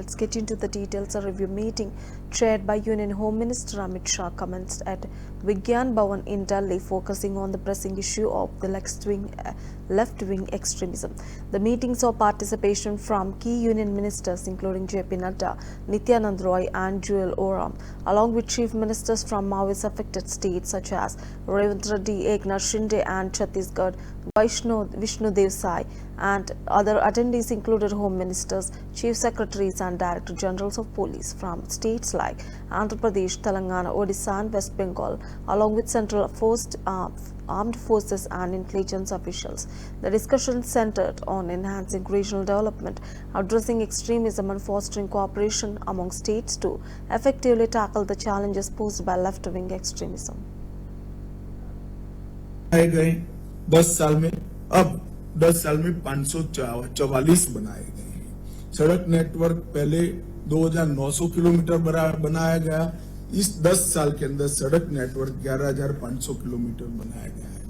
Let's get into the details. A review meeting chaired by Union Home Minister Amit Shah commenced at Vigyan Bhavan in Delhi, focusing on the pressing issue of the left-wing extremism. The meeting saw participation from key union ministers including JP Nadda, Nityanand Roy and Jewel Oram, along with chief ministers from Maoist-affected states such as Revant Reddy, Eknath Shinde and Chhattisgarh, Vishnu Dev Sai, and other attendees included home ministers, chief secretaries and director generals of police from states like Andhra Pradesh, Telangana, Odisha and West Bengal, along with central armed forces and intelligence officials. The discussion centered on enhancing regional development, addressing extremism and fostering cooperation among states to effectively tackle the challenges posed by left-wing extremism. 10 साल में अब 10 साल में 544 बनाए गए हैं। सड़क network पहले 2900 किलोमीटर बनाया गया। इस 10 साल के अंदर सड़क नेटवर्क 11500 किलोमीटर बनाया गया है।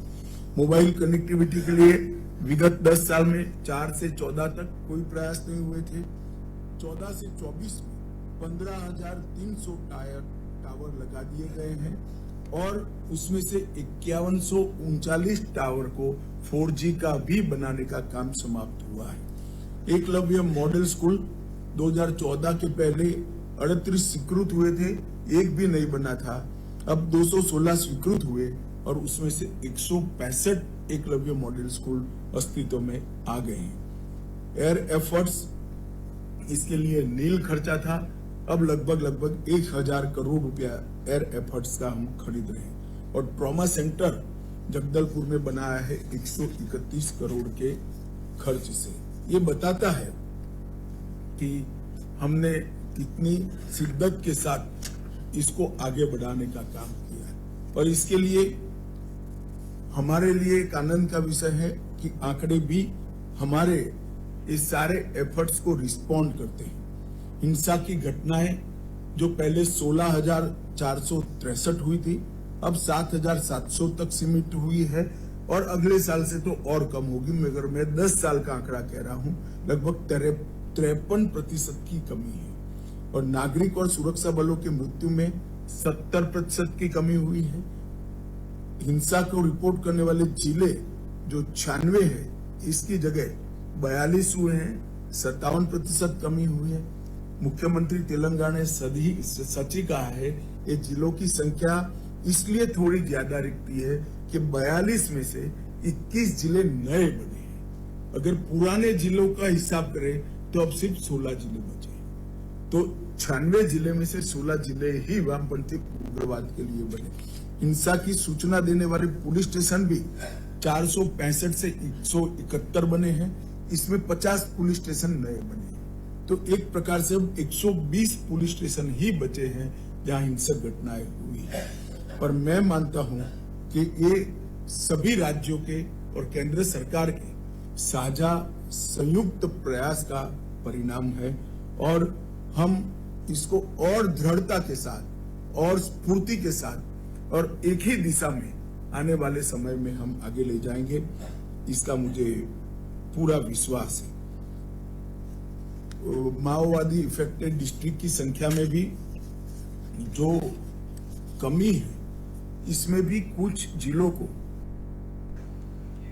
मोबाइल कनेक्टिविटी के लिए विगत 10 साल में 4 से 14 तक कोई प्रयास नहीं हुए थे। 14 से 24 में 15300 टावर लगा दिए गए हैं और उसमें से 5139 टावर को 4G का भी बनाने का काम समाप्त हुआ है। एकलव्य मॉडल स्कूल 2014 के पहले 38 स्वीकृत हुए थे, एक भी नहीं बना था। अब 216 स्वीकृत हुए और उसमें से 165 एकलव्य मॉडल स्कूल अस्तित्व में आ गए हैं। एयर एफर्ट्स, इसके लिए नील खर्चा था, अब लगभग 1000 करोड़ रुपया एयर एफर्ट्स का हम खरीद रहे हैं और ट्रॉमा सेंटर जगदलपुर में बनाया है 131 करोड़ के खर्च से। ये बताता है कि हमने कितनी शिद्दत के साथ इसको आगे बढ़ाने का काम किया है और इसके लिए हमारे लिए एक आनंद का विषय है कि आंकड़े भी हमारे इस सारे एफर्ट्स को रिस्पॉन्ड करते हैं। हिंसा की घटनाएं जो पहले 16,463 हुई थी, अब 7,700 तक सीमित हुई है और अगले साल से तो और कम होगी, मगर मैं 10 साल का आंकड़ा कह रहा हूं, लगभग 53% की कमी है और नागरिक और सुरक्षा बलों की मृत्यु में 70% की कमी हुई है। हिंसा को रिपोर्ट करने वाले जिले जो 96 है, इसकी जगह 42 हुए हैं, 57% कमी हुई है। मुख्यमंत्री तेलंगाना ने सच ही कहा है, ये जिलों की संख्या इसलिए थोड़ी ज्यादा दिखती है कि 42 में से 21 जिले नए बने हैं। अगर पुराने जिलों का हिसाब करें तो अब सिर्फ 16 जिले बचे हैं। तो 96 जिले में से 16 जिले ही वामपंथी उग्रवाद के लिए बने। हिंसा की सूचना देने वाले पुलिस स्टेशन भी 465 से 171 बने हैं, इसमें 50 पुलिस स्टेशन नए बने हैं। तो एक प्रकार से अब 120 पुलिस स्टेशन ही बचे हैं जहां हिंसक घटनाएं हुई है और मैं मानता हूं कि ये सभी राज्यों के और केंद्र सरकार के साझा संयुक्त प्रयास का परिणाम है और हम इसको और दृढ़ता के साथ और स्फूर्ति के साथ और एक ही दिशा में आने वाले समय में हम आगे ले जाएंगे, इसका मुझे पूरा विश्वास है। माओवादी इफेक्टेड डिस्ट्रिक्ट की संख्या में भी जो कमी है, इसमें भी कुछ जिलों को